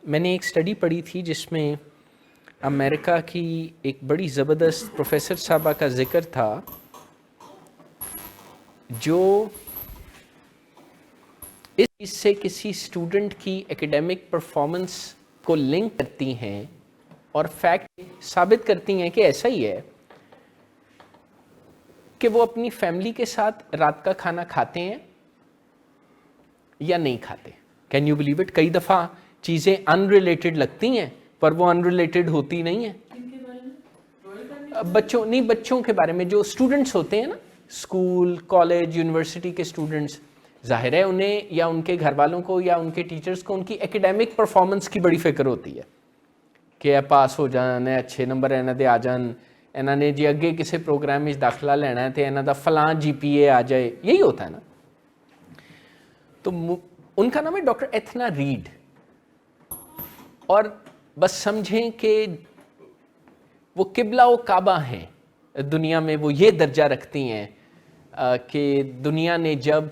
میں نے ایک اسٹڈی پڑھی تھی جس میں امریکہ کی ایک بڑی زبردست پروفیسر صاحبہ کا ذکر تھا جو اس چیز سے کسی اسٹوڈنٹ کی ایکیڈیمک پرفارمنس کو لنک کرتی ہیں اور فیکٹ ثابت کرتی ہیں کہ ایسا ہی ہے کہ وہ اپنی فیملی کے ساتھ رات کا کھانا کھاتے ہیں یا نہیں کھاتے. Can you believe it? کئی دفعہ چیزیں ان ریلیٹڈ لگتی ہیں پر وہ ان ریلیٹڈ ہوتی نہیں ہیں. بچوں کے بارے میں جو اسٹوڈنٹس ہوتے ہیں نا، اسکول کالج یونیورسٹی کے اسٹوڈنٹس، ظاہر ہے انہیں یا ان کے گھر والوں کو یا ان کے ٹیچرز کو ان کی ایکیڈیمک پرفارمنس کی بڑی فکر ہوتی ہے کہ پاس ہو جان، اچھے نمبر انہاں دے آ جان، انہاں نے جی اگے کسی پروگرام میں داخلہ لینا ہے تو انہاں دا فلاں جی پی اے آ جائے. یہی ہوتا ہے نا. تو ان کا نام ہے ڈاکٹر ایتھنا ریڈ، اور بس سمجھیں کہ وہ قبلہ و کعبہ ہیں دنیا میں. وہ یہ درجہ رکھتی ہیں کہ دنیا نے جب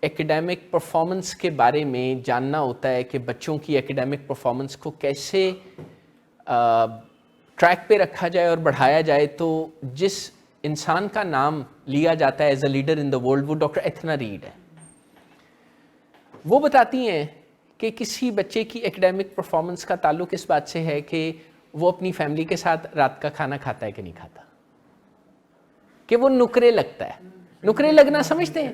ایکیڈیمک پرفارمنس کے بارے میں جاننا ہوتا ہے کہ بچوں کی ایکیڈیمک پرفارمنس کو کیسے ٹریک پہ رکھا جائے اور بڑھایا جائے، تو جس انسان کا نام لیا جاتا ہے as a leader in the world وہ ڈاکٹر ایتھنا ریڈ ہے. وہ بتاتی ہیں کہ کسی بچے کی ایکیڈیمک پرفارمنس کا تعلق اس بات سے ہے کہ وہ اپنی فیملی کے ساتھ رات کا کھانا کھاتا ہے کہ نہیں کھاتا، کہ وہ نکرے لگتا ہے. نکرے لگنا سمجھتے ہیں؟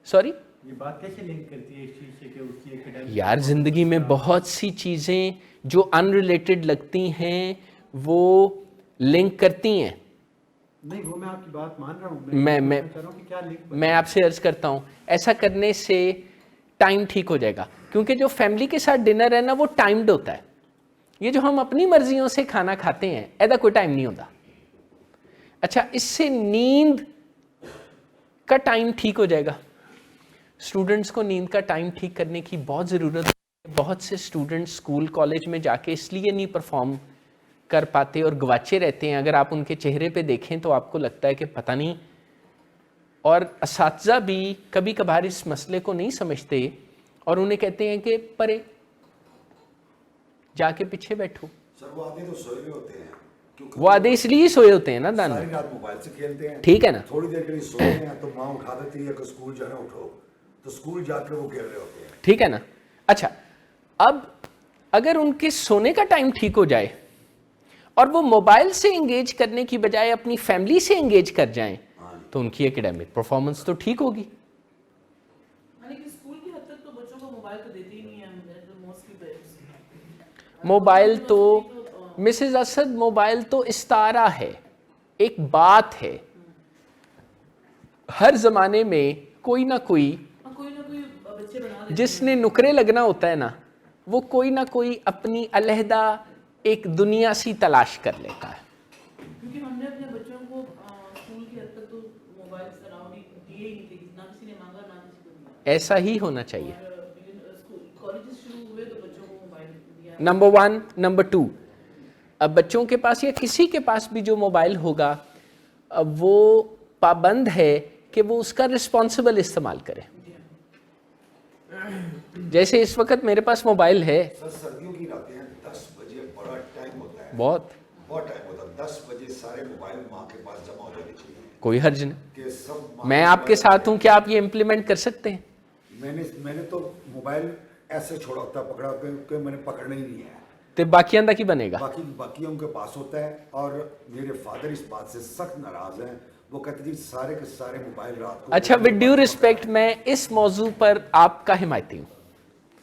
سوری، یہ بات کیسے لنک کرتی ہے اس چیز سے کہ اس کی ایکیڈیمک؟ یار زندگی میں بہت سی چیزیں جو ان ریلیٹڈ لگتی ہیں وہ لنک کرتی ہیں. نہیں، وہ میں آپ کی بات مان رہا ہوں. میں آپ سے عرض کرتا ہوں، ایسا کرنے سے ٹائم ٹھیک ہو جائے گا، کیونکہ جو فیملی کے ساتھ ڈنر ہے نا وہ ٹائمڈ ہوتا ہے. یہ جو ہم اپنی مرضیوں سے کھانا کھاتے ہیں ایسا کوئی ٹائم نہیں ہوتا. اچھا، اس سے نیند کا ٹائم ٹھیک ہو جائے گا. اسٹوڈنٹس کو نیند کا ٹائم ٹھیک کرنے کی بہت ضرورت ہے. بہت سے اسٹوڈنٹس اسکول کالج میں جا کے اس لیے نہیں پرفارم کر پاتے اور گواچے رہتے ہیں. اگر آپ ان کے چہرے پہ دیکھیں تو آپ کو لگتا ہے کہ پتہ نہیں. اور اساتذہ بھی کبھی کبھار اس مسئلے کو نہیں سمجھتے اور انہیں کہتے ہیں کہ پرے جا کے پیچھے بیٹھو. سر وہ آدھے تو سوئے ہوئے ہوتے ہیں، وہ آدھے اس لیے سوئے ہوتے ہیں نا دان، ساری رات موبائل سے کھیلتے ہیں. ٹھیک ہے نا. تھوڑی دیر کے لیے سوتے ہیں تو ماں اٹھا دیتی ہے کہ اسکول جانا، اٹھو، تو اسکول جا کے وہ کھیل رہے ہوتے ہیں. ٹھیک ہے نا. اچھا، اب اگر ان کے سونے کا ٹائم ٹھیک ہو جائے اور وہ موبائل سے انگیج کرنے کی بجائے اپنی فیملی سے انگیج کر جائیں تو ان کی ایکیڈیمک پرفارمنس تو ٹھیک ہوگی. موبائل تو مسز اسد، موبائل تو استعارہ ہے، ایک بات ہے. ہر زمانے میں کوئی نہ کوئی جس نے نکرے لگنا ہوتا ہے نا، وہ کوئی نہ کوئی اپنی علیحدہ ایک دنیا سی تلاش کر لیتا ہے. کیونکہ ہم نے اپنے بچوں کو اسکول کی حد تک تو موبائل اراؤنڈ دیے ہی نہیں تھے، نہ کسی نے مانگا نہ کسی کو دیا. ایسا ہی ہونا چاہیے. کالجز شروع ہوئے تو بچوں کو موبائل دیا. نمبر 1. نمبر 2، اب بچوں کے پاس یا کسی کے پاس بھی جو موبائل ہوگا وہ پابند ہے کہ وہ اس کا رسپانسبل استعمال کرے. جیسے اس وقت میرے پاس موبائل ہے. سر سردیوں کی راتیں ہیں، 10 بجے بڑا ٹائم ہوتا ہے، بہت ٹائم ہوتا ہے. 10 بجے سارے موبائل ماں کے پاس جمع ہو جانے چاہیے. کوئی حرج نہیں. کہ سب میں آپ کے ساتھ ہوں، کیا آپ یہ امپلیمنٹ کر سکتے ہیں؟ میں نے تو موبائل ایسے چھوڑا ہوتا ہے، پکڑا ہوتا ہے کہ میں نے پکڑنا ہی نہیں ہے. تو باقی اندہ کی بنے گا؟ باقی ان کے پاس ہوتا ہے. اور میرے فادر اس بات سے سخت ناراض ہیں. وہ کہتے ہیں سارے کے سارے موبائل رات کو. اچھا، ود ڈیو ریسپیکٹ میں اس موضوع پر آپ کا حمایتی ہوں.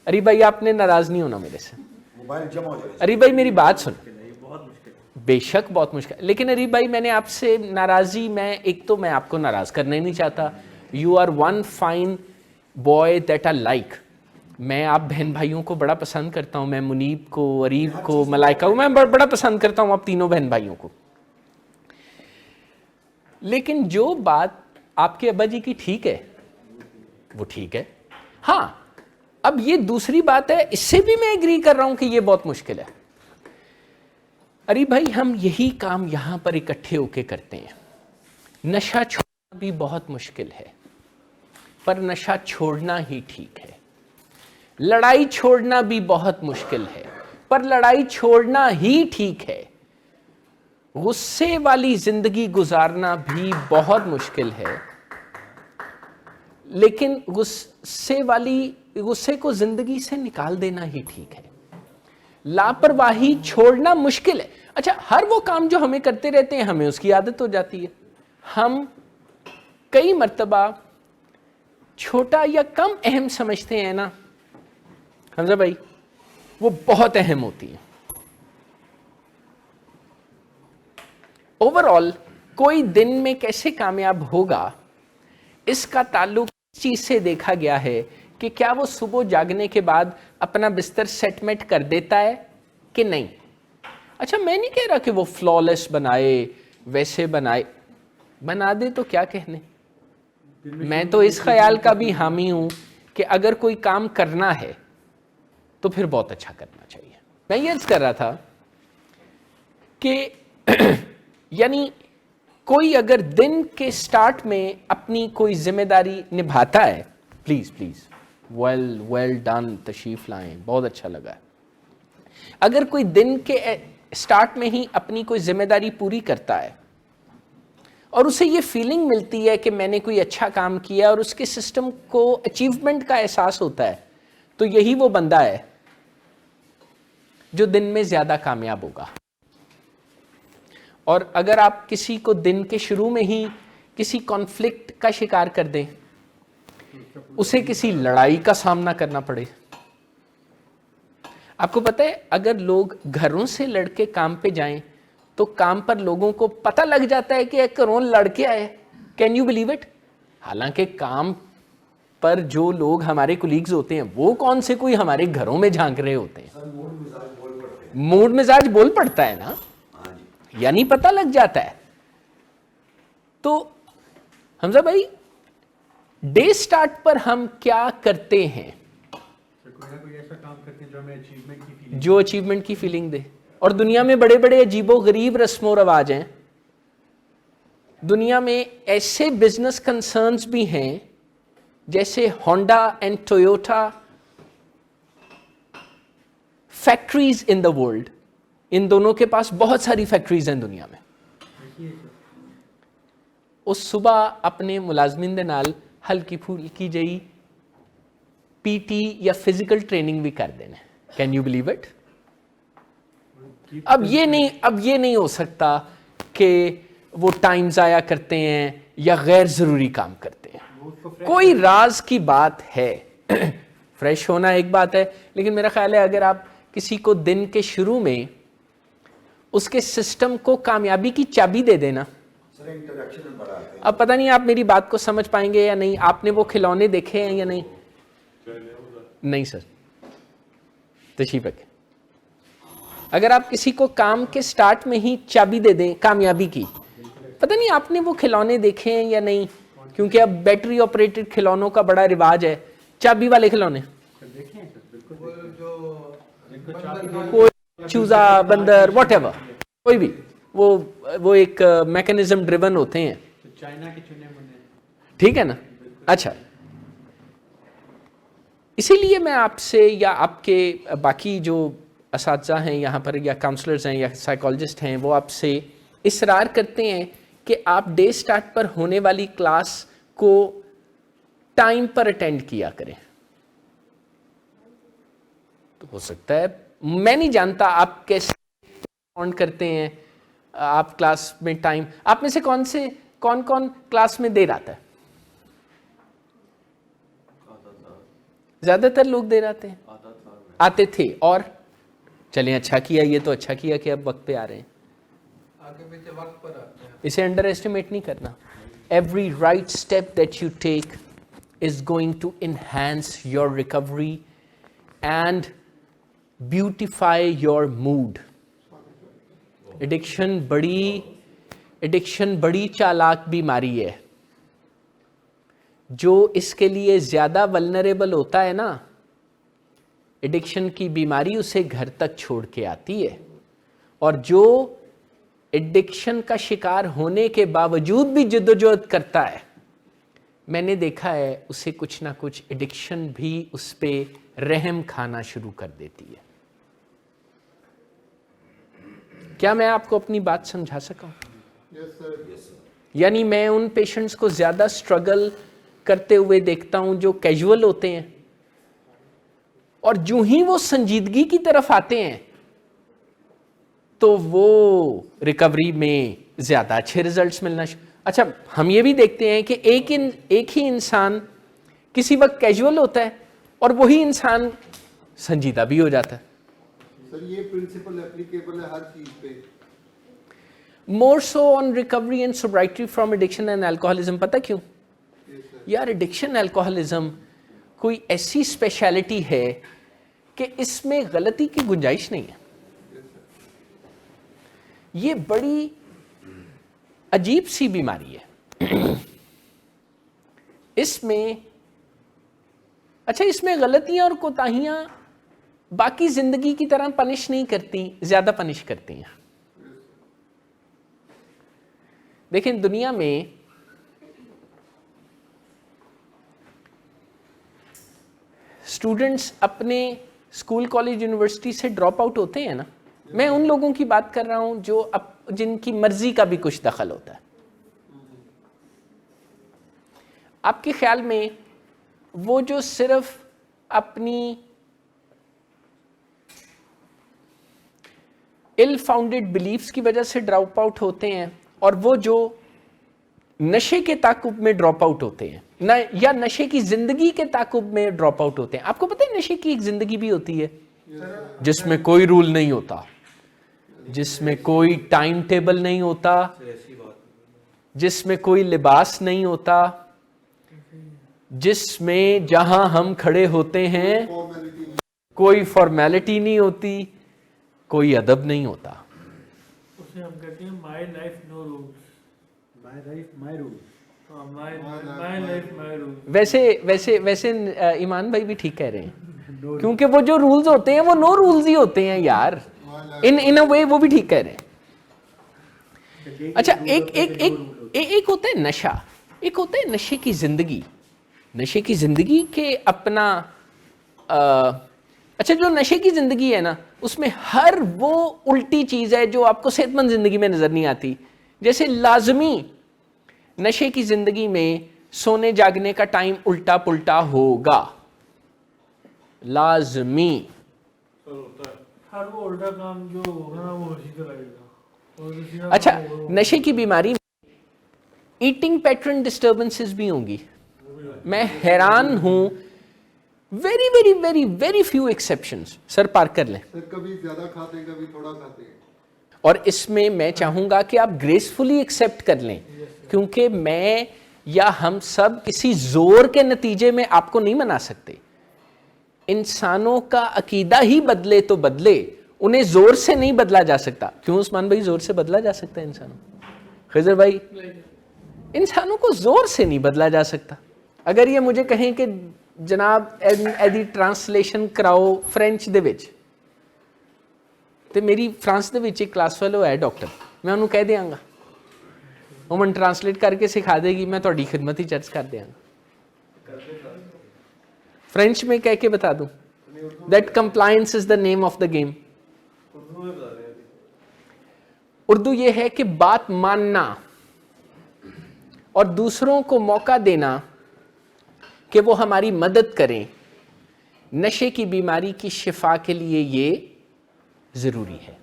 اری بھائی آپ نے ناراض نہیں ہونا میرے سے. موبائل جمع ہو جائے. اری بھائی میری بات سن. بہت مشکل، بے شک بہت مشکل، لیکن اری بھائی میں نے آپ سے ناراضی، ایک تو میں آپ کو ناراض کرنا ہی نہیں چاہتا. You are one fine boy that I like. میں آپ بہن بھائیوں کو بڑا پسند کرتا ہوں. میں منیب کو، عریب کو، ملائکہ کو میں بڑا پسند کرتا ہوں، آپ تینوں بہن بھائیوں کو. لیکن جو بات آپ کے ابا جی کی ٹھیک ہے وہ ٹھیک ہے. ہاں، اب یہ دوسری بات ہے، اس سے بھی میں ایگری کر رہا ہوں کہ یہ بہت مشکل ہے. ارے بھائی ہم یہی کام یہاں پر اکٹھے ہو کے کرتے ہیں. نشہ چھوڑنا بھی بہت مشکل ہے، پر نشہ چھوڑنا ہی ٹھیک ہے. لڑائی چھوڑنا بھی بہت مشکل ہے، پر لڑائی چھوڑنا ہی ٹھیک ہے. غصے والی زندگی گزارنا بھی بہت مشکل ہے, لیکن غصے کو زندگی سے نکال دینا ہی ٹھیک ہے. لاپرواہی چھوڑنا مشکل ہے. اچھا, ہر وہ کام جو ہمیں کرتے رہتے ہیں ہمیں اس کی عادت ہو جاتی ہے. ہم کئی مرتبہ چھوٹا یا کم اہم سمجھتے ہیں نا حمزہ بھائی, وہ بہت اہم ہوتی ہیں. اوور آل کوئی دن میں کیسے کامیاب ہوگا اس کا تعلق اس چیز سے دیکھا گیا ہے کہ کیا وہ صبح جاگنے کے بعد اپنا بستر سیٹمنٹ کر دیتا ہے کہ نہیں. اچھا, میں نہیں کہہ رہا کہ وہ فلالیس بنائے, ویسے بنا دے تو کیا کہنے. میں تو اس خیال کا بھی حامی ہوں کہ اگر کوئی کام کرنا ہے تو پھر بہت اچھا کرنا چاہیے. میں یہ عرض کر رہا تھا کہ یعنی کوئی اگر دن کے سٹارٹ میں اپنی کوئی ذمہ داری نبھاتا ہے, پلیز ویل ڈن, تشریف لائیں, بہت اچھا لگا. اگر کوئی دن کے سٹارٹ میں ہی اپنی کوئی ذمہ داری پوری کرتا ہے اور اسے یہ فیلنگ ملتی ہے کہ میں نے کوئی اچھا کام کیا اور اس کے سسٹم کو اچیومنٹ کا احساس ہوتا ہے, تو یہی وہ بندہ ہے جو دن میں زیادہ کامیاب ہوگا. اور اگر آپ کسی کو دن کے شروع میں ہی کسی کانفلکٹ کا شکار کر دیں, اسے کسی لڑائی کا سامنا کرنا پڑے. آپ کو پتہ ہے اگر لوگ گھروں سے لڑ کے کام پہ جائیں تو کام پر لوگوں کو پتہ لگ جاتا ہے کہ ایک کرون لڑ کے آئے. Can you believe it? حالانکہ کام پر جو لوگ ہمارے کولیگز ہوتے ہیں وہ کون سے کوئی ہمارے گھروں میں جھانک رہے ہوتے ہیں. موڈ مزاج بول پڑتا ہے نا, یعنی پتہ لگ جاتا ہے. تو حمزہ بھائی, ڈے سٹارٹ پر ہم کیا کرتے ہیں جو اچیومنٹ کی فیلنگ دے. اور دنیا میں بڑے بڑے عجیب و غریب رسم و رواج ہیں. دنیا میں ایسے بزنس کنسرنز بھی ہیں جیسے Honda and Toyota, factories in the world, ان دونوں کے پاس بہت ساری فیکٹریز ہیں دنیا میں. اس صبح اپنے ملازمین دے نال ہلکی پھلکی جئی پی ٹی یا فزیکل ٹریننگ بھی کر دینا. Can you believe it? اب یہ نہیں ہو سکتا کہ وہ ٹائم ضائع کرتے ہیں یا غیر ضروری کام کرتے ہیں. کوئی راز کی بات ہے. فریش ہونا ایک بات ہے, لیکن میرا خیال ہے اگر آپ کسی کو دن کے شروع میں اس کے سسٹم کو کامیابی کی چابی دے دینا, اب پتہ نہیں آپ میری بات کو سمجھ پائیں گے یا نہیں. آپ نے وہ کھلونے دیکھے ہیں یا نہیں؟ نہیں سر, تشریف رکھیں. اگر آپ کسی کو کام کے سٹارٹ میں ہی چابی دے دیں کامیابی کی, پتہ نہیں آپ نے وہ کھلونے دیکھے ہیں یا نہیں, کیونکہ اب بیٹری آپریٹڈ کھلونوں کا بڑا رواج ہے. چابی والے کھلونے, کوئی چوزا, بندر, واٹ ایور, کوئی بھی, وہ ایک میکینزم ڈریون ہوتے ہیں, ٹھیک ہے نا. اچھا, اسی لیے میں آپ سے یا آپ کے باقی جو اساتذہ ہیں یہاں پر یا کاؤنسلرز ہیں یا سائیکالوجسٹ ہیں, وہ آپ سے اصرار کرتے ہیں کہ آپ ڈے سٹارٹ پر ہونے والی کلاس کو ٹائم پر اٹینڈ کیا کریں. تو ہو سکتا ہے, میں نہیں جانتا آپ کیسے رسپونڈ کرتے ہیں. آپ کلاس میں ٹائم, آپ میں سے کون کلاس میں دیر آتا ہے؟ زیادہ تر لوگ دیر آتے ہیں, آتے تھے. اور چلیں اچھا کیا, یہ تو اچھا کیا کہ اب وقت پہ آ رہے ہیں. اسے انڈر ایسٹیمیٹ نہیں کرنا. Every right step that you take is going to enhance your recovery and beautify your mood. Addiction بڑی چالاک بیماری ہے. جو اس کے لیے زیادہ ولنریبل ہوتا ہے نا, ایڈکشن کی بیماری اسے گھر تک چھوڑ کے آتی ہے. اور جو ایڈکشن کا شکار ہونے کے باوجود بھی جدوجہد کرتا ہے, میں نے دیکھا ہے اسے کچھ نہ کچھ ایڈکشن بھی اس پہ رحم کھانا شروع کر دیتی ہے. کیا میں آپ کو اپنی بات سمجھا سکا ہوں؟ Yes, sir. یعنی میں ان پیشنٹس کو زیادہ اسٹرگل کرتے ہوئے دیکھتا ہوں جو کیجول ہوتے ہیں، اور جو ہی وہ سنجیدگی کی طرف آتے ہیں تو وہ ریکوری میں زیادہ اچھے ریزلٹس ملنا اچھا ہم یہ بھی دیکھتے ہیں کہ ایک ہی انسان کسی وقت کیجول ہوتا ہے اور وہی انسان سنجیدہ بھی ہو جاتا ہے. سر یہ پرنسپل اپلیکیبل ہے ہر چیز پہ. More so on recovery and sobriety from addiction and alcoholism. پتہ کیوں؟ یار ایڈکشن الکوہولزم کوئی ایسی اسپیشلٹی ہے کہ اس میں غلطی کی گنجائش نہیں ہے. یہ بڑی عجیب سی بیماری ہے. اس میں اس میں غلطیاں اور کوتاہیاں باقی زندگی کی طرح پنش نہیں کرتی، زیادہ پنش کرتی ہیں. دیکھیں دنیا میں اسٹوڈنٹس اپنے اسکول کالج یونیورسٹی سے ڈراپ آؤٹ ہوتے ہیں نا، میں ان لوگوں کی بات کر رہا ہوں جو جن کی مرضی کا بھی کچھ دخل ہوتا ہے. آپ کے خیال میں وہ جو صرف اپنی ill founded beliefs کی وجہ سے ڈراپ آؤٹ ہوتے ہیں، اور وہ جو نشے کے تعاقب میں ڈراپ آؤٹ ہوتے ہیں یا نشے کی زندگی کے تعاقب میں ڈراپ آؤٹ ہوتے ہیں. آپ کو پتہ ہے نشے کی ایک زندگی بھی ہوتی ہے جس میں کوئی رول نہیں ہوتا، جس میں کوئی ٹائم ٹیبل نہیں ہوتا، جس میں کوئی لباس نہیں ہوتا، جس میں جہاں ہم کھڑے ہوتے ہیں کوئی فارمیلٹی نہیں ہوتی، کوئی ادب نہیں ہوتا. اسے ہم کہتے ہیں my life no rules. My life, my rules. My life my rules. ویسے ایمان بھائی بھی ٹھیک کہہ رہے ہیں، کیونکہ وہ جو رولز ہوتے ہیں وہ نو رولز ہی ہوتے ہیں یار. ان اے وے وہ بھی ٹھیک کہہ رہے ہیں. اچھا ایک ہوتا ہے نشہ، ایک ہوتا ہے نشے کی زندگی. نشے کی زندگی کے اپنا اچھا جو نشے کی زندگی ہے نا، اس میں ہر وہ الٹی چیز ہے جو آپ کو صحت مند زندگی میں نظر نہیں آتی. جیسے لازمی نشے کی زندگی میں سونے جاگنے کا ٹائم الٹا پلٹا ہوگا، لازمی. ہر وہ الٹا کام جو ہوگا نا وہ اسی طرح گا. اچھا نشے کی بیماری میں ایٹنگ پیٹرن ڈسٹربنسز بھی ہوں گی. میں حیران ہوں، very very very very few exceptions. Sir park کر لیں. سر کبھی زیادہ کھاتے ہیں کبھی تھوڑا کھاتے ہیں. اور اس میں چاہوں گا کہ آپ گریسفلی ایکسیپٹ کر لیں، کیونکہ میں یا ہم سب کسی زور کے نتیجے میں آپ کو نہیں منا سکتے. انسانوں کا عقیدہ ہی بدلے تو بدلے، انہیں زور سے نہیں بدلا جا سکتا. کیوں عثمان بھائی زور سے بدلا جا سکتا ہے انسانوں؟ خضر بھائی انسانوں کو زور سے نہیں بدلا جا سکتا. اگر یہ مجھے کہیں کہ جناب ایدی ٹرانسلیشن کراؤ فرینچ دے وچ، تو میری فرانس دے وچ ایک کلاس فیلو ہے ڈاکٹر، میں انہوں کہہ دیاں گا، وہ من ٹرانسلیٹ کر کے سکھا دے گی، میں تہاڈی خدمت ہی چرچ کر دیاں گا. فرینچ میں کہہ کے بتا دوں that compliance is the name of the game. Urdu یہ ہے کہ بات ماننا اور دوسروں کو موقع دینا کہ وہ ہماری مدد کریں نشے کی بیماری کی شفا کے لیے یہ ضروری ہے.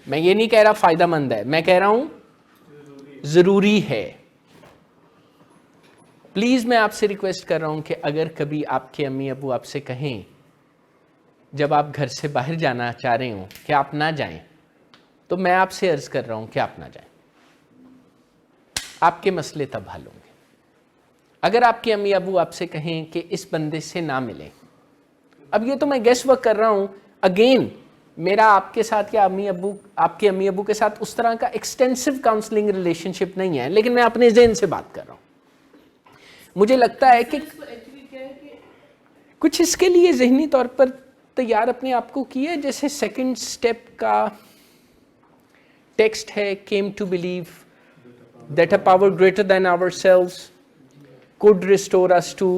میں یہ نہیں کہہ رہا فائدہ مند ہے، میں کہہ رہا ہوں ضروری ہے. پلیز میں آپ سے ریکویسٹ کر رہا ہوں کہ اگر کبھی آپ کے امی ابو آپ سے کہیں جب آپ گھر سے باہر جانا چاہ رہے ہوں کہ آپ نہ جائیں، تو میں آپ سے عرض کر رہا ہوں کہ آپ نہ جائیں. آپ کے مسئلے تب حل ہوں گے. اگر آپ کے امی ابو آپ سے کہیں کہ اس بندے سے نہ ملیں، اب یہ تو میں گیس ورک کر رہا ہوں، اگین میرا آپ کے ساتھ یا آپ کے امی ابو کے ساتھ اس طرح کا ایکسٹینسو کاؤنسلنگ ریلیشن شپ نہیں ہے، لیکن میں اپنے ذہن سے بات کر رہا ہوں. مجھے لگتا ہے کہ کچھ اس کے لیے ذہنی طور پر تیار اپنے آپ کو کیا، جیسے سیکنڈ سٹیپ کا ٹیکسٹ ہے came to believe that a power greater than ourselves could restore us to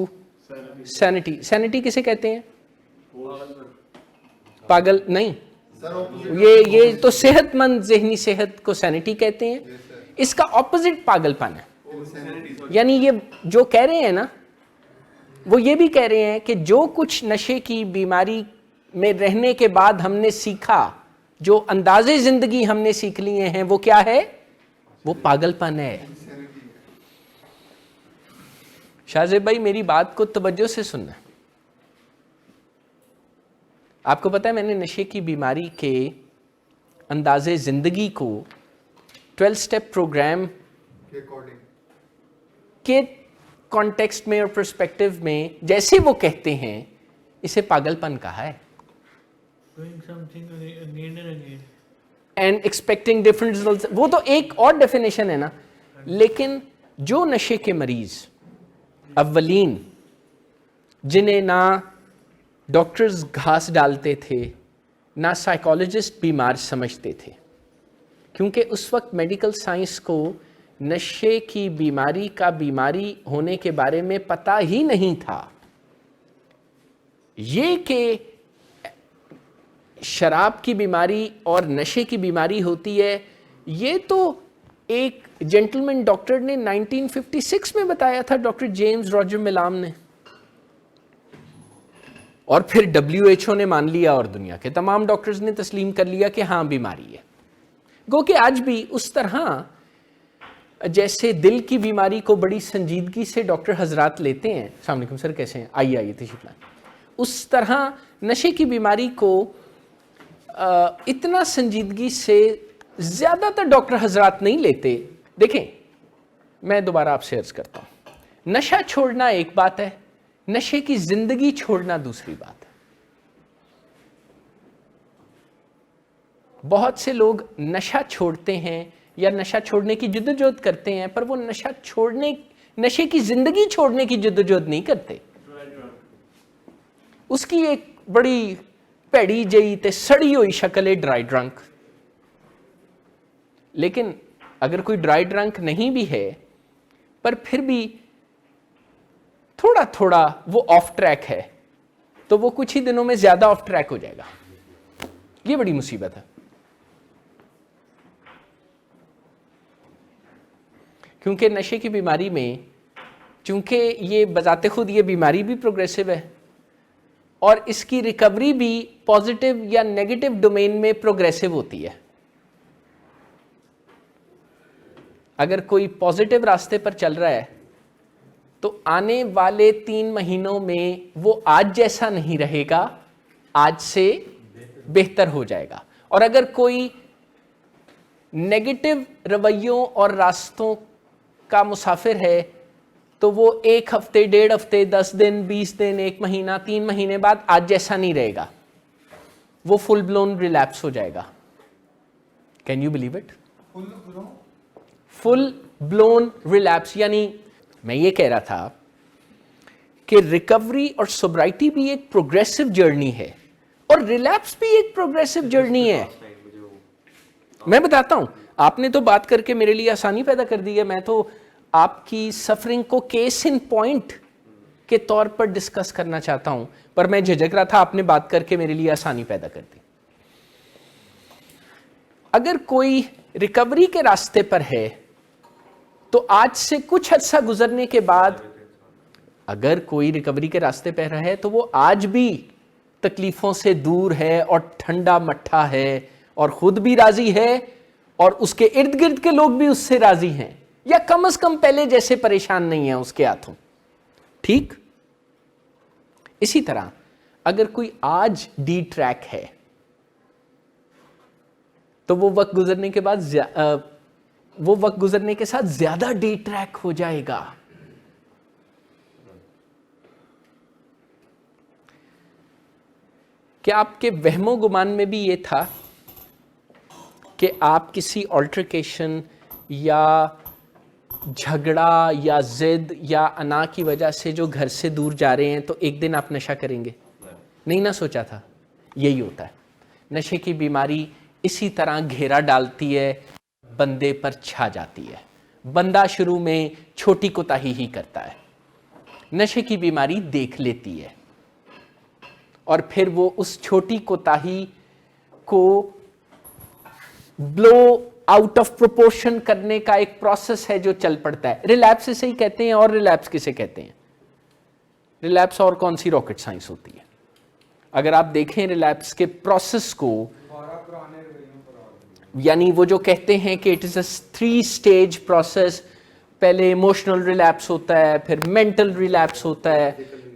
sanity. sanity کسے کہتے ہیں؟ پاگل نہیں، یہ تو صحت مند ذہنی صحت کو سینٹی کہتے ہیں. اس کا اپوزٹ پاگل پن ہے. یعنی یہ جو کہہ رہے ہیں نا وہ یہ بھی کہہ رہے ہیں کہ جو کچھ نشے کی بیماری میں رہنے کے بعد ہم نے سیکھا, جو اندازے زندگی ہم نے سیکھ لیے ہیں, وہ کیا ہے؟ وہ پاگل پن ہے. شاہ زیب بھائی میری بات کو توجہ سے سننا. آپ کو پتا ہے میں نے نشے کی بیماری کے اندازے زندگی کو 12 سٹیپ پروگرام کے کانٹیکسٹ میں اور پرسپیکٹو میں جیسے وہ کہتے ہیں اسے پاگل پن کہا ہے. doing something again and again. And expecting different results, وہ تو ایک اور ڈیفینیشن ہے نا. لیکن جو نشے کے مریض اولین جنہیں نہ ڈاکٹرز گھاس ڈالتے تھے نہ سائیکالوجسٹ بیمار سمجھتے تھے, کیونکہ اس وقت میڈیکل سائنس کو نشے کی بیماری کا بیماری ہونے کے بارے میں پتہ ہی نہیں تھا. یہ کہ شراب کی بیماری اور نشے کی بیماری ہوتی ہے, یہ تو ایک جینٹلمین ڈاکٹر نے 1956 میں بتایا تھا, ڈاکٹر جیمز راجر ملام نے, اور پھر WHO نے مان لیا اور دنیا کے تمام ڈاکٹرز نے تسلیم کر لیا کہ ہاں بیماری ہے. گو کہ آج بھی اس طرح جیسے دل کی بیماری کو بڑی سنجیدگی سے ڈاکٹر حضرات لیتے ہیں, السلام علیکم سر کیسے ہیں, آئیے تشریف لائیں, اس طرح نشے کی بیماری کو اتنا سنجیدگی سے زیادہ تر ڈاکٹر حضرات نہیں لیتے. دیکھیں میں دوبارہ آپ سے عرض کرتا ہوں, نشہ چھوڑنا ایک بات ہے, نشے کی زندگی چھوڑنا دوسری بات ہے. بہت سے لوگ نشہ چھوڑتے ہیں یا نشہ چھوڑنے کی جدوجہد کرتے ہیں, پر وہ نشے کی زندگی چھوڑنے کی جدوجہد نہیں کرتے. اس کی ایک بڑی پیڑی جئی تے سڑی ہوئی شکل ہے ڈرائی ڈرنک. لیکن اگر کوئی ڈرائی ڈرنک نہیں بھی ہے پر پھر بھی تھوڑا تھوڑا وہ آف ٹریک ہے, تو وہ کچھ ہی دنوں میں زیادہ آف ٹریک ہو جائے گا. یہ بڑی مصیبت ہے. کیونکہ نشے کی بیماری میں چونکہ یہ بذات خود یہ بیماری بھی پروگریسو ہے اور اس کی ریکوری بھی پازیٹیو یا نیگیٹو ڈومین میں پروگریسو ہوتی ہے. اگر کوئی پازیٹیو راستے پر چل رہا ہے تو آنے والے 3 مہینوں میں وہ آج جیسا نہیں رہے گا, آج سے بہتر ہو جائے گا. اور اگر کوئی نیگیٹو رویوں اور راستوں کا مسافر ہے تو وہ 1 ہفتے 1.5 ہفتے 10 دن 20 دن 1 مہینہ 3 مہینے بعد آج جیسا نہیں رہے گا, وہ فل بلون ریلیپس ہو جائے گا. Can you believe it? Full blown relapse. یعنی میں یہ کہہ رہا تھا کہ ریکوری اور سوبرائٹی بھی ایک پروگریسو جرنی ہے اور ریلیپس بھی ایک پروگریسو جرنی ہے. میں بتاتا ہوں, آپ نے تو بات کر کے میرے لیے آسانی پیدا کر دی ہے. میں تو آپ کی سفرنگ کو کیس ان پوائنٹ کے طور پر ڈسکس کرنا چاہتا ہوں, پر میں جھجک رہا تھا, آپ نے بات کر کے میرے لیے آسانی پیدا کر دی. اگر کوئی ریکوری کے راستے پر ہے تو آج سے کچھ عرصہ گزرنے کے بعد اگر کوئی ریکوری کے راستے پہ رہا ہے تو وہ آج بھی تکلیفوں سے دور ہے اور ٹھنڈا مٹھا ہے اور خود بھی راضی ہے اور اس کے ارد گرد کے لوگ بھی اس سے راضی ہیں, یا کم از کم پہلے جیسے پریشان نہیں ہیں اس کے ہاتھوں. ٹھیک اسی طرح اگر کوئی آج ڈی ٹریک ہے تو وہ وقت گزرنے کے بعد وہ وقت گزرنے کے ساتھ زیادہ ڈی ٹریک ہو جائے گا. کیا آپ کے وہم و گمان میں بھی یہ تھا کہ آپ کسی آلٹرکیشن یا جھگڑا یا ضد یا انا کی وجہ سے جو گھر سے دور جا رہے ہیں تو ایک دن آپ نشہ کریں گے؟ نہیں نہ سوچا تھا. یہی ہوتا ہے, نشے کی بیماری اسی طرح گھیرا ڈالتی ہے, بندے پر چھا جاتی ہے. بندہ شروع میں چھوٹی کوتاہی ہی کرتا ہے, نشے کی بیماری دیکھ لیتی ہے اور پھر وہ اس چھوٹی کوتاہی کو بلو آؤٹ آف پروپورشن کرنے کا ایک پروسیس ہے جو چل پڑتا ہے. ریلیپس اسے ہی کہتے ہیں. اور ریلیپس کسے کہتے ہیں؟ ریلیپس اور کون سی راکٹ سائنس ہوتی ہے؟ اگر آپ دیکھیں ریلیپس کے پروسیس کو, یعنی وہ جو کہتے ہیں کہ it is a 3 stage process, پہلے ایموشنل ریلیپس ہوتا ہے, پھر مینٹل ریلیپس ہوتا ہے,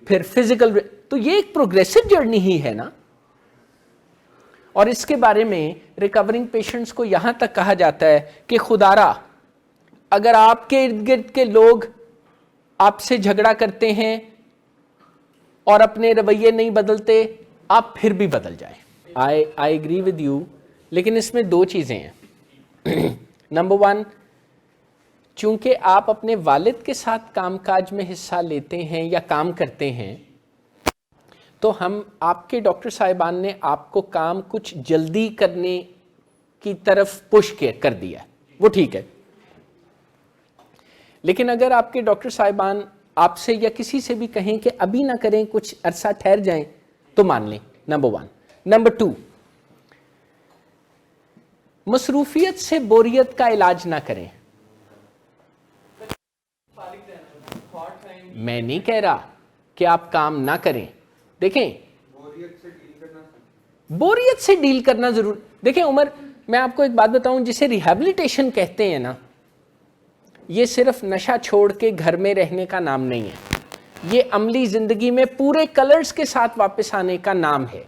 پھر فزیکل, تو یہ ایک پروگریسو جرنی ہی ہے نا. اور اس کے بارے میں ریکورنگ پیشنٹس کو یہاں تک کہا جاتا ہے کہ خدارا اگر آپ کے ارد گرد کے لوگ آپ سے جھگڑا کرتے ہیں اور اپنے رویے نہیں بدلتے, آپ پھر بھی بدل جائیں. آئی ایگری ود یو, لیکن اس میں 2 چیزیں ہیں. نمبر 1, چونکہ آپ اپنے والد کے ساتھ کام کاج میں حصہ لیتے ہیں یا کام کرتے ہیں, تو آپ کے ڈاکٹر صاحبان نے آپ کو کام کچھ جلدی کرنے کی طرف پش کر دیا, وہ ٹھیک ہے. لیکن اگر آپ کے ڈاکٹر صاحبان آپ سے یا کسی سے بھی کہیں کہ ابھی نہ کریں, کچھ عرصہ ٹھہر جائیں, تو مان لیں. نمبر 1. نمبر 2, مصروفیت سے بوریت کا علاج نہ کریں. میں نہیں کہہ رہا کہ آپ کام نہ کریں. دیکھیں, بوریت سے ڈیل کرنا ضرور. دیکھیں عمر, میں آپ کو ایک بات بتاؤں, جسے ریہیبلیٹیشن کہتے ہیں نا, یہ صرف نشہ چھوڑ کے گھر میں رہنے کا نام نہیں ہے. یہ عملی زندگی میں پورے کلرز کے ساتھ واپس آنے کا نام ہے.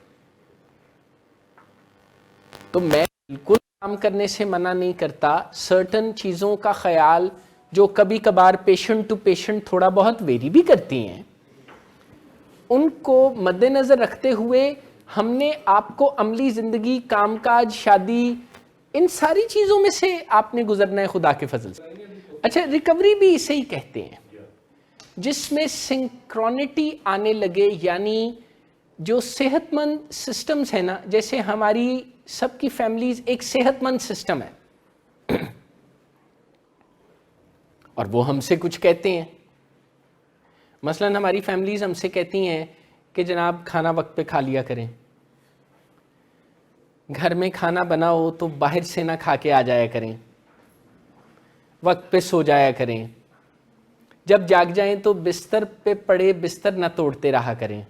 تو میں بالکل کام کرنے سے منع نہیں کرتا. سرٹن چیزوں کا خیال جو کبھی کبھار پیشنٹ ٹو پیشنٹ تھوڑا بہت ویری بھی کرتی ہیں, ان کو مد نظر رکھتے ہوئے ہم نے آپ کو عملی زندگی, کام کاج, شادی, ان ساری چیزوں میں سے آپ نے گزرنا ہے خدا کے فضل سے. اچھا, ریکوری بھی اسے ہی کہتے ہیں جس میں سنکرونٹی آنے لگے, یعنی جو صحت مند سسٹمز ہیں نا, جیسے ہماری سب کی فیملیز ایک صحت مند سسٹم ہے, اور وہ ہم سے کچھ کہتے ہیں. مثلا ہماری فیملیز ہم سے کہتی ہیں کہ جناب کھانا وقت پہ کھا لیا کریں, گھر میں کھانا بناؤ تو باہر سے نہ کھا کے آ جایا کریں, وقت پہ سو جایا کریں, جب جاگ جائیں تو بستر پہ پڑے بستر نہ توڑتے رہا کریں.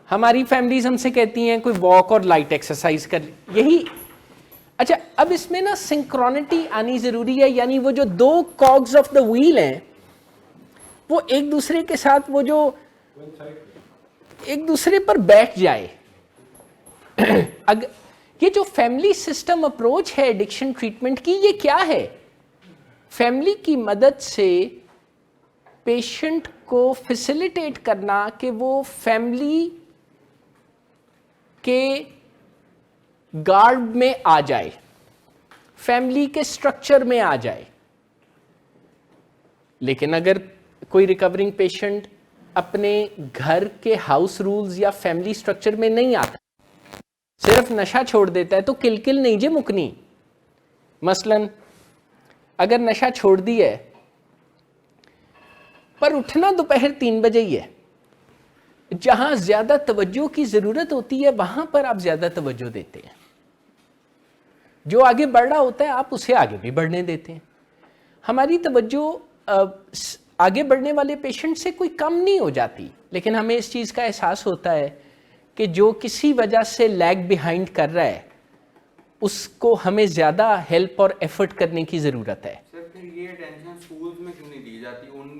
ہماری فیملیز ہم سے کہتی ہیں کوئی واک اور لائٹ ایکسرسائز کر, یہی. اچھا, اب اس میں نا سنکرونٹی آنی ضروری ہے, یعنی وہ جو 2 کاگز آف دا وہیل ہیں وہ ایک دوسرے کے ساتھ, وہ جو ایک دوسرے پر بیٹھ جائے. یہ جو فیملی سسٹم اپروچ ہے ایڈکشن ٹریٹمنٹ کی, یہ کیا ہے؟ فیملی کی مدد سے پیشنٹ کو فیسیلیٹیٹ کرنا کہ وہ فیملی کے گارڈ میں آ جائے, فیملی کے سٹرکچر میں آ جائے. لیکن اگر کوئی ریکورنگ پیشنٹ اپنے گھر کے ہاؤس رولز یا فیملی سٹرکچر میں نہیں آتا, صرف نشہ چھوڑ دیتا ہے, تو کل نہیں جے مکنی. مثلا اگر نشہ چھوڑ دی ہے پر اٹھنا دوپہر 3 بجے ہی ہے, جہاں زیادہ توجہ کی ضرورت ہوتی ہے وہاں پر آپ زیادہ توجہ دیتے ہیں, جو آگے بڑھ رہا ہوتا ہے آپ اسے آگے بھی بڑھنے دیتے ہیں. ہماری توجہ آگے بڑھنے والے پیشنٹ سے کوئی کم نہیں ہو جاتی, لیکن ہمیں اس چیز کا احساس ہوتا ہے کہ جو کسی وجہ سے لیگ بیہائنڈ کر رہا ہے اس کو ہمیں زیادہ ہیلپ اور ایفرٹ کرنے کی ضرورت ہے. سر پھر یہ ٹینشن سکولز میں کیوں نہیں دی جاتی ان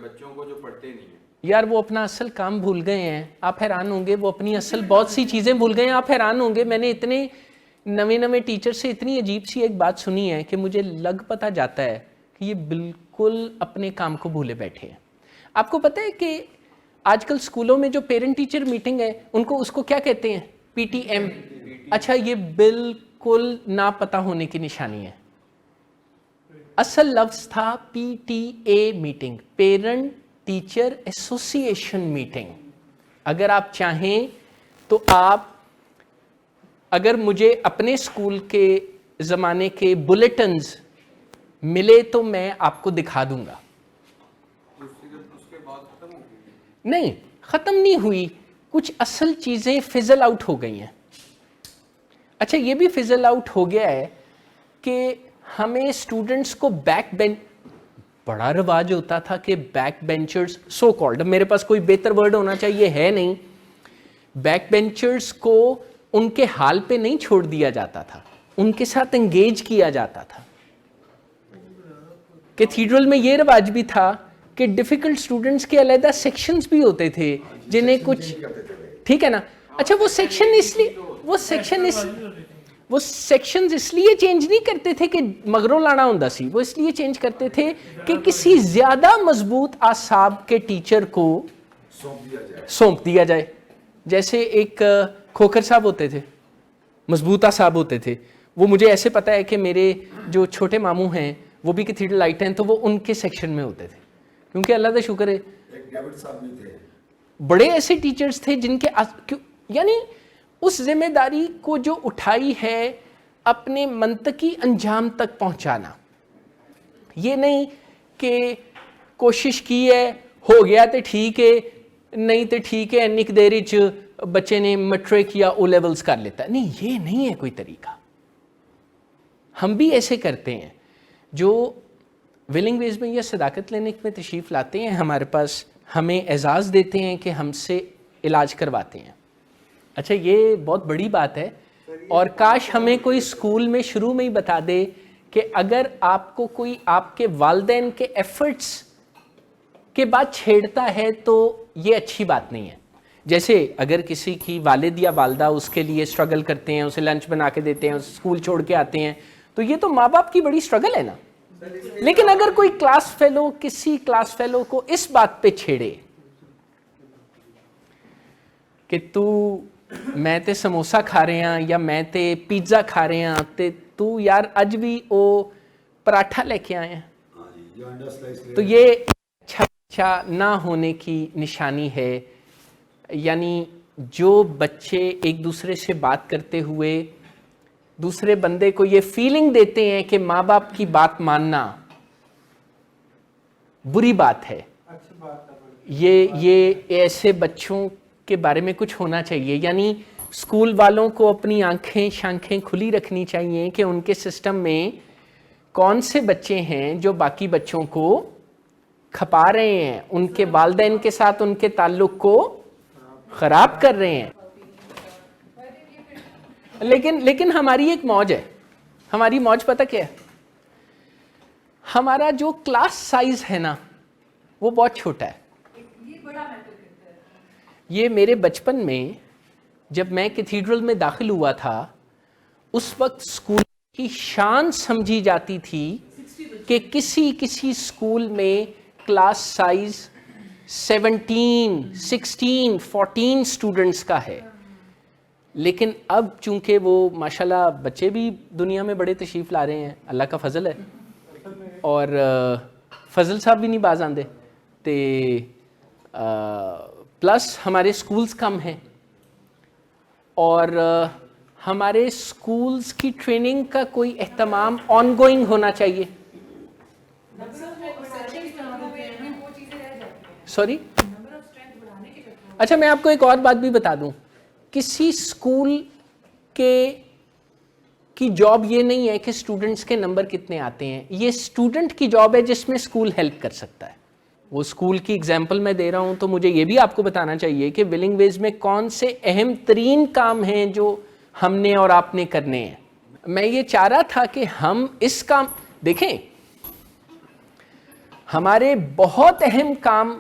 بچوں کو جو پڑھتے نہیں ہیں؟ یار وہ اپنا اصل کام بھول گئے ہیں, آپ حیران ہوں گے, وہ اپنی اصل بہت سی چیزیں بھول گئے ہیں, آپ حیران ہوں گے. میں نے اتنے نویں ٹیچر سے اتنی عجیب سی ایک بات سنی ہے کہ مجھے لگ پتہ جاتا ہے کہ یہ بالکل اپنے کام کو بھولے بیٹھے ہیں. آپ کو پتہ ہے کہ آج کل اسکولوں میں جو پیرنٹ ٹیچر میٹنگ ہے اس کو کیا کہتے ہیں؟ PTM. اچھا, یہ بالکل نا پتہ ہونے کی نشانی ہے. اصل لفظ تھا PTA میٹنگ, پیرنٹ ٹیچر ایسوسی ایشن میٹنگ. اگر آپ چاہیں تو آپ اگر مجھے اپنے اسکول کے زمانے کے بلیٹنز ملے تو میں آپ کو دکھا دوں گا. نہیں, ختم نہیں ہوئی, کچھ اصل چیزیں فزل آؤٹ ہو گئی ہیں. اچھا یہ بھی فزل آؤٹ ہو گیا ہے کہ ہمیں اسٹوڈنٹس کو بیک بینچ, بڑا رواج ہوتا تھا کہ بیک بینچرز سو کالڈ, میرے پاس کوئی بہتر ورڈ ہونا چاہیے ہے نہیں, بیک بینچرز کو ان کے حال پہ نہیں چھوڑ دیا جاتا تھا, ان کے ساتھ انگیج کیا جاتا تھا. کیتھیڈرل میں یہ رواج بھی تھا کہ ڈیفیکلٹ اسٹوڈنٹس کے علیحدہ سیکشنز بھی ہوتے تھے جنہیں کچھ, ٹھیک ہے نا. اچھا وہ سیکشنز اس لیے چینج نہیں کرتے تھے کہ مگروں لانا ہوندا سی, وہ اس لیے چینج کرتے تھے کہ کسی زیادہ مضبوط اعصاب کے ٹیچر کو سونپ دیا جائے. جیسے ایک کھوکھر صاحب ہوتے تھے, مضبوط اعصاب ہوتے تھے, وہ مجھے ایسے پتہ ہے کہ میرے جو چھوٹے ماموں ہیں وہ بھی کیتھیڈرل لائٹ ہیں, تو وہ ان کے سیکشن میں ہوتے تھے, کیونکہ اللہ کا شکر ہے بڑے ایسے ٹیچرز تھے جن کے یعنی اس ذمہ داری کو جو اٹھائی ہے اپنے منطقی انجام تک پہنچانا, یہ نہیں کہ کوشش کی ہے ہو گیا تو ٹھیک ہے, نہیں تو ٹھیک ہے نک دیر وچ بچے نے میٹرک یا او لیولز کر لیتا, نہیں یہ نہیں ہے کوئی طریقہ. ہم بھی ایسے کرتے ہیں جو ولنگ ویز میں یا صداقت کلینک میں تشریف لاتے ہیں ہمارے پاس, ہمیں اعزاز دیتے ہیں کہ ہم سے علاج کرواتے ہیں. اچھا یہ بہت بڑی بات ہے, اور کاش ہمیں کوئی اسکول میں شروع میں ہی بتا دے کہ اگر آپ کو کوئی آپ کے والدین کے ایفرٹس کے بعد چھیڑتا ہے تو یہ اچھی بات نہیں ہے. جیسے اگر کسی کی والد یا والدہ اس کے لیے اسٹرگل کرتے ہیں, اسے لنچ بنا کے دیتے ہیں, اسکول چھوڑ کے آتے ہیں, تو یہ تو ماں باپ کی بڑی اسٹرگل ہے نا. لیکن اگر کوئی کلاس فیلو کسی کلاس فیلو کو اس بات پہ چھیڑے کہ میں تے سموسا کھا رہے ہیں یا میں تے پیزا کھا رہے ہیں تے تو یار اج بھی او پراٹھا لے کے آئے ہیں, تو یہ اچھا نہ ہونے کی نشانی ہے. یعنی جو بچے ایک دوسرے سے بات کرتے ہوئے دوسرے بندے کو یہ فیلنگ دیتے ہیں کہ ماں باپ کی بات ماننا بری بات ہے, یہ ایسے بچوں کے بارے میں کچھ ہونا چاہیے. یعنی اسکول والوں کو اپنی آنکھیں شانکھیں کھلی رکھنی چاہیے کہ ان کے سسٹم میں کون سے بچے ہیں جو باقی بچوں کو کھپا رہے ہیں, ان کے والدین کے ساتھ ان کے تعلق کو خراب کر رہے ہیں. لیکن ہماری ایک موج ہے, ہماری موج پتہ کیا ہے, ہمارا جو کلاس سائز ہے نا وہ بہت چھوٹا ہے. یہ میرے بچپن میں جب میں کیتھیڈرل میں داخل ہوا تھا اس وقت اسکول کی شان سمجھی جاتی تھی کہ کسی اسکول میں کلاس سائز 17, 16, 14 اسٹوڈنٹس کا ہے. لیکن اب چونکہ وہ ماشاءاللہ بچے بھی دنیا میں بڑے تشریف لا رہے ہیں, اللہ کا فضل ہے, اور فضل صاحب بھی نہیں باز آندے تے پلس ہمارے سکولز کم ہیں, اور ہمارے سکولز کی ٹریننگ کا کوئی اہتمام آن گوئنگ ہونا چاہیے. سوری, اچھا میں آپ کو ایک اور بات بھی بتا دوں, کسی اسکول کی جاب یہ نہیں ہے کہ اسٹوڈنٹس کے نمبر کتنے آتے ہیں, یہ اسٹوڈنٹ کی جاب ہے جس میں اسکول ہیلپ کر سکتا ہے. وہ اسکول کی اگزامپل میں دے رہا ہوں تو مجھے یہ بھی آپ کو بتانا چاہیے کہ ولنگ ویز میں کون سے اہم ترین کام ہیں جو ہم نے اور آپ نے کرنے ہیں. میں یہ چاہ رہا تھا کہ ہم اس کام دیکھیں, ہمارے بہت اہم کام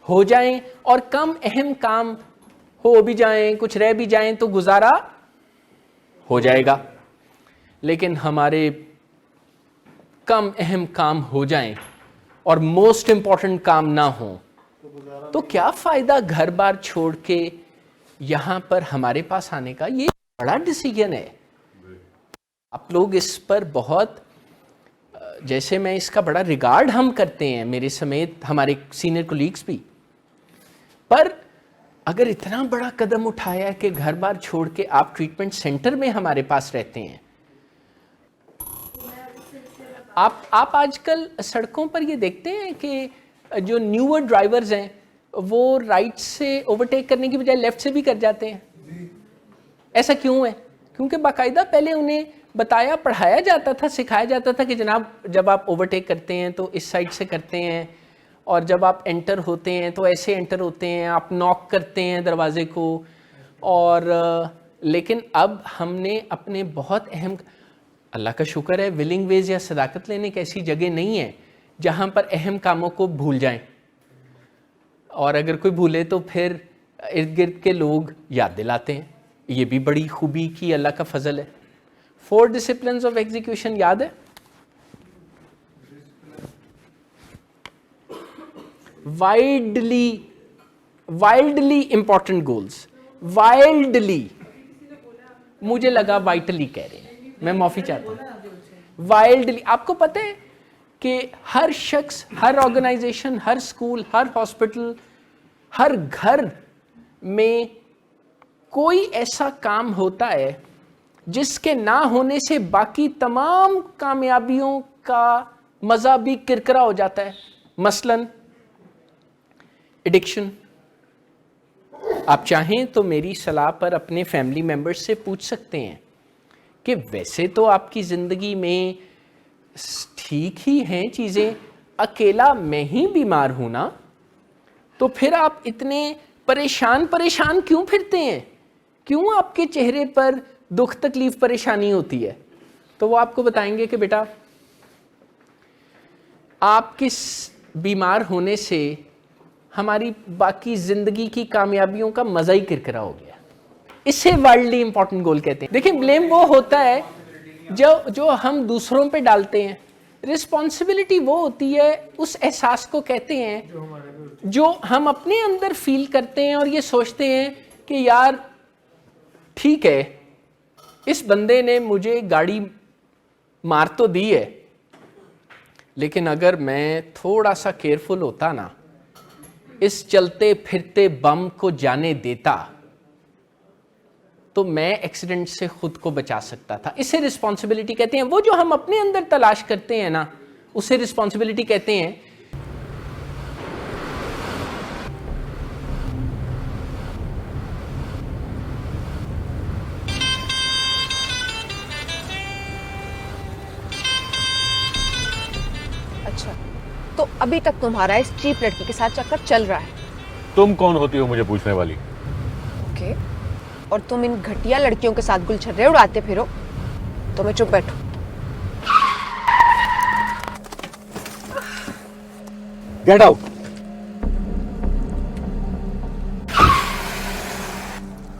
ہو جائیں اور کم اہم کام ہو بھی جائیں, کچھ رہ بھی جائیں تو گزارا ہو جائے گا. لیکن ہمارے کم اہم کام ہو جائیں اور موسٹ امپورٹنٹ کام نہ ہوں تو کیا فائدہ گھر بار چھوڑ کے یہاں پر ہمارے پاس آنے کا. یہ بڑا ڈیسیجن ہے. آپ لوگ اس پر بہت, جیسے میں اس کا بڑا ریگارڈ ہم کرتے ہیں, میرے سمیت ہمارے سینئر کولیگز بھی, پر اگر اتنا بڑا قدم اٹھایا ہے کہ گھر بار چھوڑ کے آپ ٹریٹمنٹ سینٹر میں ہمارے پاس رہتے ہیں. آپ آج کل سڑکوں پر یہ دیکھتے ہیں کہ جو نیور ڈرائیورز ہیں وہ رائٹ سے اوورٹیک کرنے کی بجائے لیفٹ سے بھی کر جاتے ہیں. ایسا کیوں ہے؟ کیونکہ باقاعدہ پہلے انہیں بتایا پڑھایا جاتا تھا, سکھایا جاتا تھا کہ جناب جب آپ اوورٹیک کرتے ہیں تو اس سائڈ سے کرتے ہیں, اور جب آپ انٹر ہوتے ہیں تو ایسے انٹر ہوتے ہیں, آپ ناک کرتے ہیں دروازے کو. اور لیکن اب ہم نے اپنے بہت اہم, اللہ کا شکر ہے ولنگ ویز یا صداقت لینے کی ایسی جگہ نہیں ہے جہاں پر اہم کاموں کو بھول جائیں, اور اگر کوئی بھولے تو پھر ارد گرد کے لوگ یاد دلاتے ہیں. یہ بھی بڑی خوبی کی اللہ کا فضل ہے. 4 ڈسپلنز آف ایگزیکیوشن یاد ہے؟ وائلڈلی امپورٹنٹ گولز, وائلڈلی, مجھے لگا وائٹلی کہہ رہے ہیں, میں معافی چاہتا ہوں. وائلڈلی, آپ کو پتہ ہے کہ ہر شخص, ہر آرگنائزیشن, ہر اسکول, ہر ہاسپٹل, ہر گھر میں کوئی ایسا کام ہوتا ہے جس کے نہ ہونے سے باقی تمام کامیابیوں کا مزہ بھی کرکرا ہو جاتا ہے. مثلاً ایڈکشن. آپ چاہیں تو میری صلاح پر اپنے فیملی ممبرز سے پوچھ سکتے ہیں کہ ویسے تو آپ کی زندگی میں ٹھیک ہی ہیں چیزیں, اکیلا میں ہی بیمار ہوں نا, تو پھر آپ اتنے پریشان کیوں پھرتے ہیں؟ کیوں آپ کے چہرے پر دکھ تکلیف پریشانی ہوتی ہے؟ تو وہ آپ کو بتائیں گے کہ بیٹا آپ کس بیمار ہونے سے ہماری باقی زندگی کی کامیابیوں کا مزہ ہی کرکرا ہو گیا. اسے وائلڈلی امپورٹنٹ گول کہتے ہیں. دیکھیں بلیم وہ ہوتا ہے جو ہم دوسروں پہ ڈالتے ہیں, رسپانسبلٹی وہ ہوتی ہے اس احساس کو کہتے ہیں جو ہم اپنے اندر فیل کرتے ہیں اور یہ سوچتے ہیں کہ یار ٹھیک ہے اس بندے نے مجھے گاڑی مار تو دی ہے, لیکن اگر میں تھوڑا سا کیئرفل ہوتا نا, اس چلتے پھرتے بم کو جانے دیتا, تو میں ایکسیڈنٹ سے خود کو بچا سکتا تھا. اسے رسپانسبلٹی کہتے ہیں. وہ جو ہم اپنے اندر تلاش کرتے ہیں نا, اسے رسپانسبلٹی کہتے ہیں. اچھا, تو ابھی تک تمہارا اس چیپ لڑکی کے ساتھ چکر چل رہا ہے. تم کون ہوتی ہو مجھے پوچھنے والی؟ اوکے, اور تم ان گھٹیا لڑکیوں کے ساتھ گلچھرے اڑاتے پھرو تو میں چپ بیٹھوں. Get out.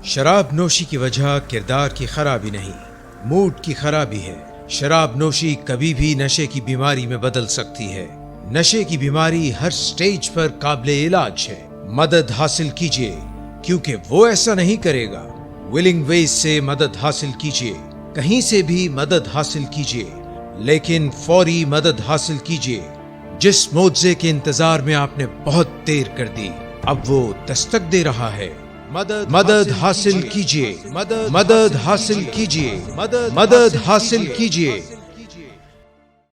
شراب نوشی کی وجہ کردار کی خرابی نہیں, موڈ کی خرابی ہے. شراب نوشی کبھی بھی نشے کی بیماری میں بدل سکتی ہے. نشے کی بیماری ہر سٹیج پر قابل علاج ہے. مدد حاصل کیجیے کیونکہ وہ ایسا نہیں کرے گا. ولنگ ویز سے مدد حاصل کیجیے, کہیں سے بھی مدد حاصل کیجیے, لیکن فوری مدد حاصل کیجیے. جس معجزے کے انتظار میں آپ نے بہت دیر کر دی, اب وہ دستک دے رہا ہے. مدد حاصل کیجیے, مدد حاصل کیجیے, مدد حاصل کیجیے.